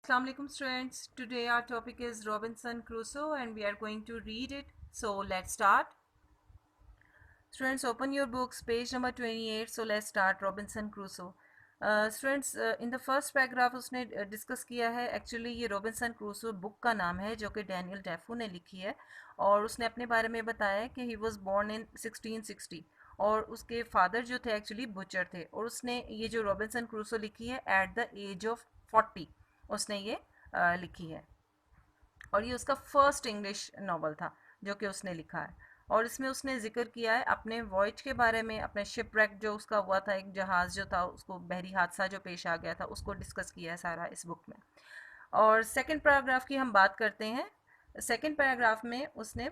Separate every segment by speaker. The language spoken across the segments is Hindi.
Speaker 1: Assalamu alaikum students. Today our topic is Robinson Crusoe and we are going to read it. So let's start. Students, open your books, page number 28. So let's start Robinson Crusoe. Students, in the first paragraph उसने डिस्कस किया है. एक्चुअली ये रॉबिन्सन क्रूसो बुक का नाम है जो कि डैनियल डेफो ने लिखी है और उसने अपने बारे में बताया है कि ही वॉज बॉर्न इन 1660 और उसके फादर जो थे एक्चुअली बुचर थे और उसने ये जो रॉबिन्सन क्रूसो लिखी है एट द एज ऑफ 40 उसने ये लिखी है और ये उसका फर्स्ट इंग्लिश नावल था जो कि उसने लिखा है और इसमें उसने जिक्र किया है अपने वॉयज के बारे में, अपने शिपरेक जो उसका हुआ था, एक जहाज़ जो था उसको बहरी हादसा जो पेश आ गया था उसको डिस्कस किया है सारा इस बुक में। और सेकंड पैराग्राफ की हम बात करते हैं। सेकंड पैराग्राफ में उसने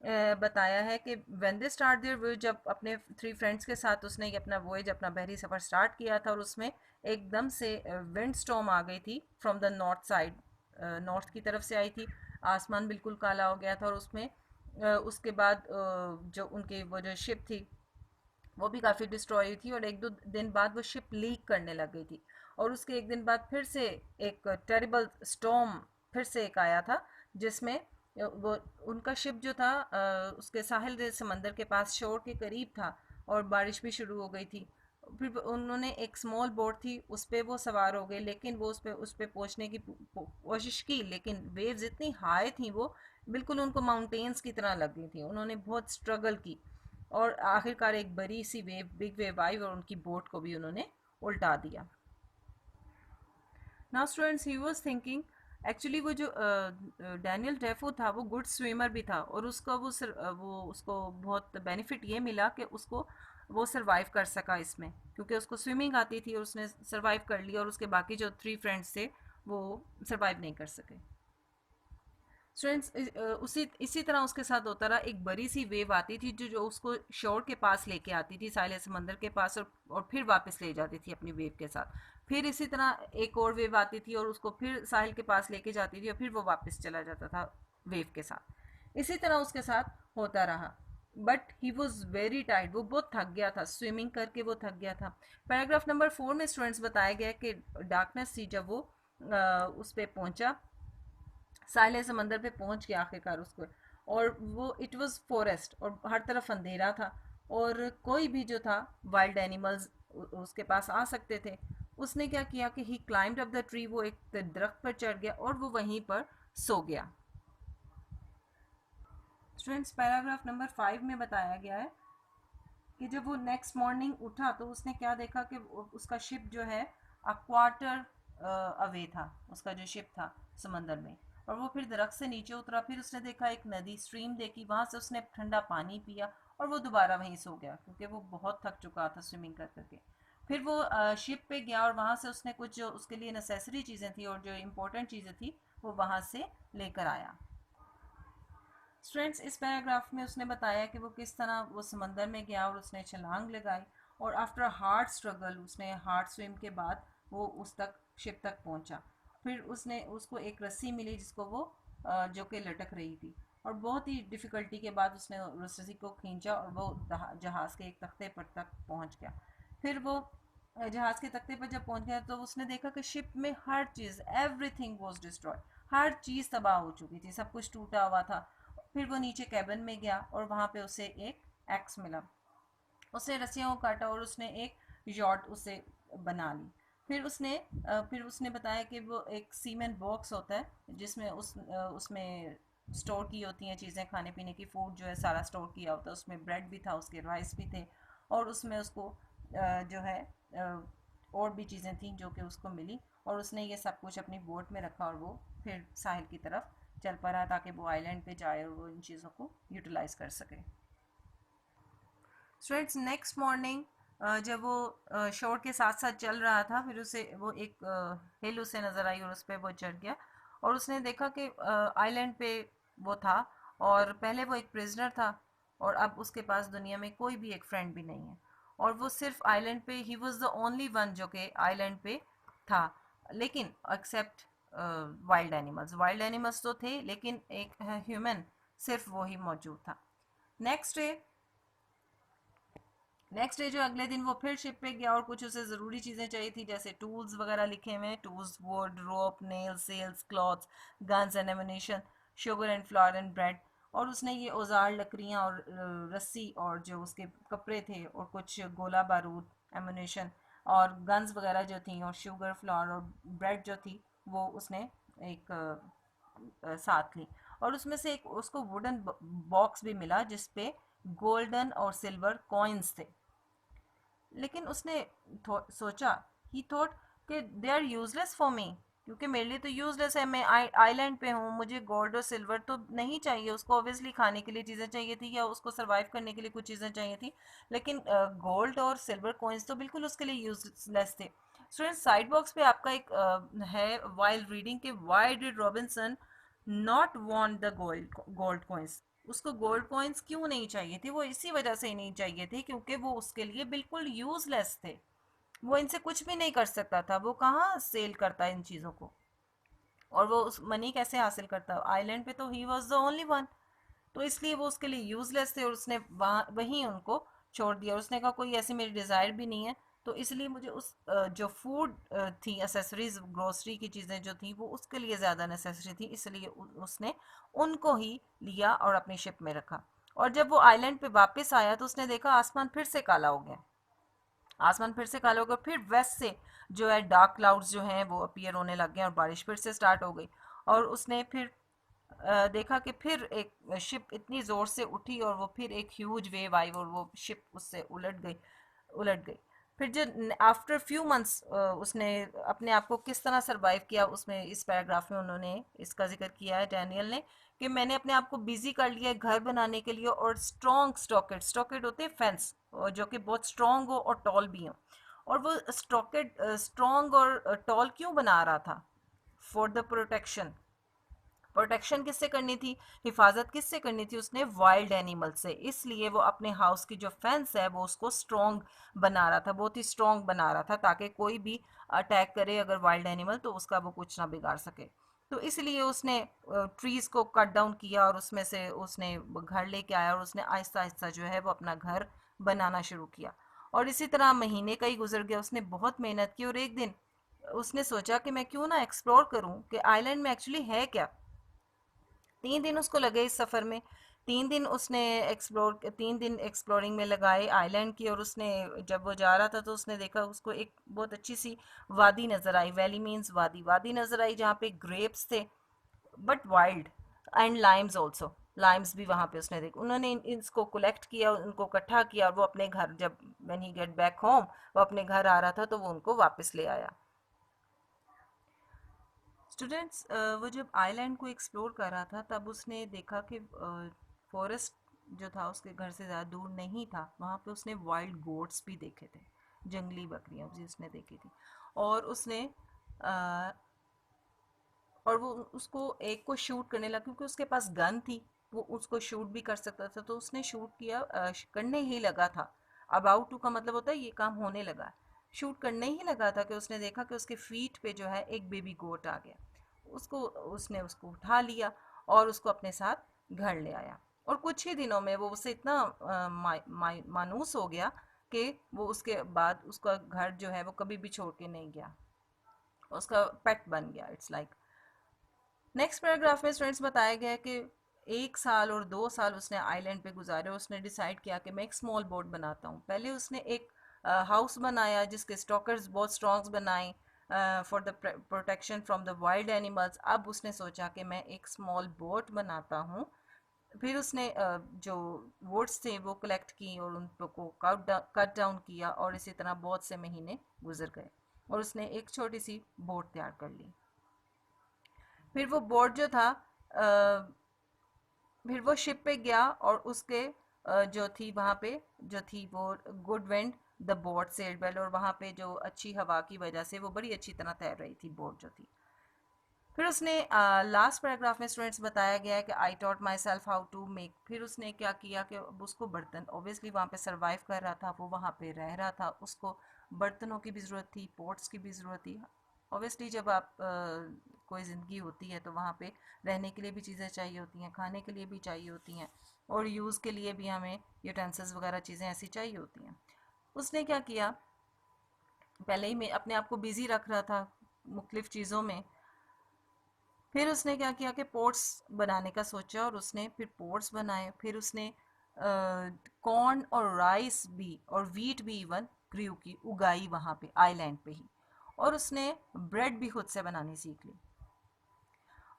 Speaker 1: बताया है कि when they start their voyage, जब अपने थ्री फ्रेंड्स के साथ उसने ये अपना वॉयज, अपना बहरी सफ़र स्टार्ट किया था और उसमें एकदम से विंड स्टॉर्म आ गई थी from the north side, north की तरफ से आई थी। आसमान बिल्कुल काला हो गया था और उसमें उसके बाद जो उनकी वो जो शिप थी वो भी काफ़ी डिस्ट्रॉय हुई थी और एक दो दिन बाद वो शिप लीक करने लग गई थी और उसके एक दिन बाद फिर से एक टेरिबल स्टॉर्म फिर से एक आया था जिसमें वो उनका शिप जो था उसके साहिल समंदर के पास शोर के करीब था और बारिश भी शुरू हो गई थी। फिर उन्होंने एक स्मॉल बोट थी उस पर वो सवार हो गए लेकिन वो उस पे पहुंचने की कोशिश की लेकिन वेव्स इतनी हाई थी वो बिल्कुल उनको माउंटेन्स की तरह लग गई थी। उन्होंने बहुत स्ट्रगल की और आखिरकार एक बड़ी सी वेव, बिग वेव आई और उनकी बोट को भी उन्होंने उल्टा दिया। Now students, he was thinking, actually वो जो डैनियल डेफो था वो गुड स्विमर भी था और उसका वो उसको बहुत बेनिफिट ये मिला कि उसको वो सरवाइव कर सका इसमें क्योंकि उसको स्विमिंग आती थी और उसने सरवाइव कर लिया और उसके बाकी जो थ्री फ्रेंड्स थे वो सरवाइव नहीं कर सके। स्टूडेंट्स, उसी इसी तरह उसके साथ होता रहा। एक बड़ी सी वेव आती थी जो उसको शोर के पास लेके आती थी, साहिल समंदर के पास, और फिर वापस ले जाती थी अपनी वेव के साथ। फिर इसी तरह एक और वेव आती थी और उसको फिर साहिल के पास लेके जाती थी और फिर वो वापस चला जाता था वेव के साथ। इसी तरह उसके साथ होता रहा but he was very tired, वो बहुत थक गया था, स्विमिंग करके वो थक गया था। पैराग्राफ नंबर 4 में स्टूडेंट्स बताया गया कि डार्कनेस थी जब वो उस पर पहुंचा, साहिल समंदर पे पहुंच गया आखिरकार उसको, और वो इट वाज फॉरेस्ट और हर तरफ अंधेरा था और कोई भी जो था वाइल्ड एनिमल्स उसके पास आ सकते थे। उसने क्या किया कि ही क्लाइम्ड अप द ट्री, वो एक दरख्त पर चढ़ गया और वो वहीं पर सो गया। स्टूडेंट्स, पैराग्राफ नंबर 5 में बताया गया है कि जब वो नेक्स्ट मॉर्निंग उठा तो उसने क्या देखा कि उसका शिप जो है क्वार्टर अवे था, उसका जो शिप था समंदर में, और वो फिर दरख्त से नीचे उतरा। फिर उसने देखा एक नदी, स्ट्रीम देखी, वहाँ से उसने ठंडा पानी पिया और वो दोबारा वहीं सो गया क्योंकि वो बहुत थक चुका था स्विमिंग कर करके। फिर वो शिप पे गया और वहाँ से उसने कुछ जो उसके लिए नेसेसरी चीज़ें थी और जो इम्पोर्टेंट चीज़ें थी वो वहाँ से लेकर आया। स्टूडेंट्स, इस पैराग्राफ में उसने बताया कि वो किस तरह वो समंदर में गया और उसने छलांग लगाई और आफ्टर हार्ड स्ट्रगल, उसने हार्ड स्विम के बाद वो उस तक शिप तक पहुंचा। फिर उसने उसको एक रस्सी मिली जिसको वो जो कि लटक रही थी और बहुत ही डिफ़िकल्टी के बाद उसने उस रस्सी को खींचा और वो जहाज़ के एक तख्ते पर तक पहुंच गया। फिर वो जहाज़ के तख्ते पर जब पहुंच गया तो उसने देखा कि शिप में हर चीज़, एवरीथिंग वाज डिस्ट्रॉय, हर चीज़ तबाह हो चुकी थी, सब कुछ टूटा हुआ था। फिर वो नीचे कैबिन में गया और वहाँ पे उसे एक एक्स मिला। उसने रस्सियों को काटा और उसने एक यॉट उसे बना ली। फिर उसने बताया कि वो एक सीमेंट बॉक्स होता है जिसमें उसमें स्टोर की होती हैं चीज़ें, खाने पीने की, फूड जो है सारा स्टोर किया होता है। उसमें ब्रेड भी था, उसके राइस भी थे और उसमें उसको जो है और भी चीज़ें थी जो कि उसको मिली और उसने ये सब कुछ अपनी बोट में रखा और वो फिर साहिल की तरफ चल पड़ा ताकि वो आइलैंड पे जाए और वो इन चीज़ों को यूटिलाइज कर सके। स्टूडेंट्स, नेक्स्ट मॉर्निंग जब वो शोर के साथ साथ चल रहा था फिर उसे वो एक हिल उसे नज़र आई और उस पर वो चढ़ गया और उसने देखा कि आइलैंड पे वो था और पहले वो एक प्रिजनर था और अब उसके पास दुनिया में कोई भी एक फ्रेंड भी नहीं है और वो सिर्फ आइलैंड पे, he was the only one जो कि आइलैंड पे था, लेकिन एक्सेप्ट वाइल्ड एनिमल्स तो थे लेकिन एक ह्यूमन सिर्फ वो ही मौजूद था। नेक्स्ट डे नेक्स्ट डे जो अगले दिन वो फिर शिप पे गया और कुछ उसे ज़रूरी चीज़ें चाहिए थी, जैसे टूल्स वगैरह लिखे हुए हैं, tools, wood, rope, nail, sails, clothes, guns and ammunition, sugar and flour and bread. और उसने ये औजार, लकड़ियाँ और रस्सी और जो उसके कपड़े थे और कुछ गोला बारूद, एमुनेशन और गन्स वगैरह जो थी और शुगर, फ्लावर और ब्रेड जो थी वो उसने एक साथ ली। और उसमें से एक उसको वुडन बॉक्स भी मिला जिसपे गोल्डन और सिल्वर कॉइन्स थे। लेकिन उसने सोचा, ही थॉट कि they are useless for me, क्योंकि मेरे लिए तो यूजलेस है, मैं आइलैंड पे हूँ, मुझे गोल्ड और सिल्वर तो नहीं चाहिए। उसको ऑब्वियसली खाने के लिए चीज़ें चाहिए थी या उसको सरवाइव करने के लिए कुछ चीज़ें चाहिए थी, लेकिन गोल्ड और सिल्वर कॉइन्स तो बिल्कुल उसके लिए यूजलेस थे। स्टूडेंट, साइड बॉक्स पे आपका एक है वाइल रीडिंग कि why did Robinson not want the gold coins. उसको गोल्ड कॉइन्स क्यों नहीं चाहिए थे? वो इसी वजह से ही नहीं चाहिए थे क्योंकि वो उसके लिए बिल्कुल यूजलेस थे। वो इनसे कुछ भी नहीं कर सकता था, वो कहाँ सेल करता इन चीज़ों को, और वो उस मनी कैसे हासिल करता? आइलैंड पे तो he was the only one. तो इसलिए वो उसके लिए यूजलेस थे और उसने वहाँ वहीं उनको छोड़ दिया। और उसने कहा कोई ऐसी मेरी डिज़ायर भी नहीं है, तो इसलिए मुझे उस जो फूड थी, एसेसरीज, ग्रोसरी की चीज़ें जो थी वो उसके लिए ज़्यादा नेसेसरी थी, इसलिए उसने उनको ही लिया और अपनी शिप में रखा। और जब वो आइलैंड पे वापस आया तो उसने देखा आसमान फिर से काला हो गया। आसमान फिर से काला हो गया, फिर वेस्ट से जो है डार्क क्लाउड्स जो हैं वो अपीयर होने लग गए और बारिश फिर से स्टार्ट हो गई। और उसने फिर देखा कि फिर एक शिप इतनी ज़ोर से उठी और वो फिर एक ह्यूज वेव आई और वो शिप उससे उलट गई। फिर जो आफ्टर फ्यू मंथ्स उसने अपने आप को किस तरह सरवाइव किया, उसमें इस पैराग्राफ में उन्होंने इसका जिक्र किया है डैनियल ने, कि मैंने अपने आप को बिजी कर लिया है घर बनाने के लिए और स्ट्रॉन्ग स्टॉकेट, स्टॉकेट होते हैं फेंस जो कि बहुत स्ट्रॉन्ग हो और टॉल भी हो। और वो स्टॉकेट स्ट्रॉन्ग और टॉल क्यों बना रहा था? For the protection. प्रोटेक्शन किससे करनी थी? हिफाजत किससे करनी थी उसने? वाइल्ड एनिमल से। इसलिए वो अपने हाउस की जो फेंस है वो उसको स्ट्रॉन्ग बना रहा था, बहुत ही स्ट्रॉन्ग बना रहा था, ताकि कोई भी अटैक करे अगर वाइल्ड एनिमल तो उसका वो कुछ ना बिगाड़ सके। तो इसलिए उसने ट्रीज को कट डाउन किया और उसमें से उसने घर लेके आया और उसने आहिस्ता आहिस्ता जो है वो अपना घर बनाना शुरू किया। और इसी तरह महीने का ही गुजर गया, उसने बहुत मेहनत की और एक दिन उसने सोचा कि मैं क्यों ना एक्सप्लोर करूं कि आइलैंड में एक्चुअली है क्या। 3 दिन उसको लगे इस सफ़र में। 3 दिन एक्सप्लोरिंग में लगाए आइलैंड की। और उसने जब वो जा रहा था तो उसने देखा, उसको एक बहुत अच्छी सी वादी नज़र आई। वैली मीन्स वादी, वादी नज़र आई जहाँ पे ग्रेप्स थे, but wild, and Lyme's also, Lyme's भी वहाँ पे उसने देखे। उन्होंने इसको कलेक्ट किया, उनको इकट्ठा किया और वो अपने घर, जब when he get back home, वो अपने घर आ रहा था तो वो उनको वापस ले आया। स्टूडेंट्स, वो जब आइलैंड को एक्सप्लोर कर रहा था तब उसने देखा कि फॉरेस्ट जो था उसके घर से ज़्यादा दूर नहीं था, वहाँ पे उसने वाइल्ड गोट्स भी देखे थे, जंगली बकरियाँ भी उसने देखी थी। और उसने अ, और वो उसको एक को शूट करने लगा क्योंकि उसके पास गन थी, वो उसको शूट भी कर सकता था, तो उसने शूट किया, करने ही लगा था। अबाउट टू का मतलब होता है ये काम होने लगा। शूट करने ही लगा था कि उसने देखा कि उसके फीट पे जो है एक बेबी गोट आ गया। उसने उसको उठा लिया और उसको अपने साथ घर ले आया। और कुछ ही दिनों में वो उससे इतना मायूस हो गया कि वो उसके बाद उसका घर जो है वो कभी भी छोड़ के नहीं गया, उसका पेट बन गया। इट्स लाइक, नेक्स्ट पैराग्राफ में स्टूडेंट्स बताया गया है कि 1 साल और 2 साल उसने आइलैंड पे गुजारे। उसने डिसाइड किया कि मैं एक स्मॉल बोट बनाता हूँ। पहले उसने एक हाउस बनाया जिसके स्टॉकर्स बहुत स्ट्रॉन्ग बनाए for the protection from the wild animals. अब उसने सोचा कि मैं एक स्मॉल बोट बनाता हूँ। फिर उसने जो वुड्स थे वो कलेक्ट की और उनको कट डाउन किया और इसी तरह बहुत से महीने गुजर गए और उसने एक छोटी सी बोट तैयार कर ली। फिर वो बोट जो था, फिर वो शिप पे गया और उसके जो थी वहाँ पे जो थी वो good wind the boat sailed well, और वहाँ पे जो अच्छी हवा की वजह से वो बड़ी अच्छी तरह तैर रही थी बोट जो थी। फिर उसने लास्ट पैराग्राफ में स्टूडेंट्स बताया गया है कि I taught myself how to make. फिर उसने क्या किया कि अब उसको बर्तन, ऑब्वियसली वहाँ पे सरवाइव कर रहा था, वो वहाँ पे रह रहा था, उसको बर्तनों की भी ज़रूरत थी, पोट्स की भी ज़रूरत थी। ऑब्वियसली जब आप कोई ज़िंदगी होती है तो वहाँ पे रहने के लिए भी चीज़ें चाहिए होती हैं, खाने के लिए भी चाहिए होती हैं और यूज़ के लिए भी हमें यूटेंसिल्स वगैरह चीज़ें ऐसी चाहिए होती हैं। उसने क्या किया, पहले ही मैं अपने आप को बिजी रख रहा था मुख्तलिफ चीज़ों में। फिर उसने क्या किया कि पोर्ट्स बनाने का सोचा, और उसने फिर पोर्ट्स बनाए। फिर उसने कॉर्न और राइस भी और वीट भी इवन ग्रीव की उगाई वहाँ पे आइलैंड पे ही। और उसने ब्रेड भी खुद से बनानी सीख ली।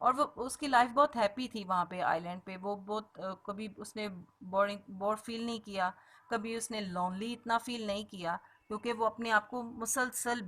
Speaker 1: और वो उसकी लाइफ बहुत हैप्पी थी वहाँ पे आइलैंड पे। वो बहुत कभी उसने बोरिंग बोर फील नहीं किया, कभी उसने लोनली इतना फील नहीं किया, क्योंकि वो अपने आप को मुसलसल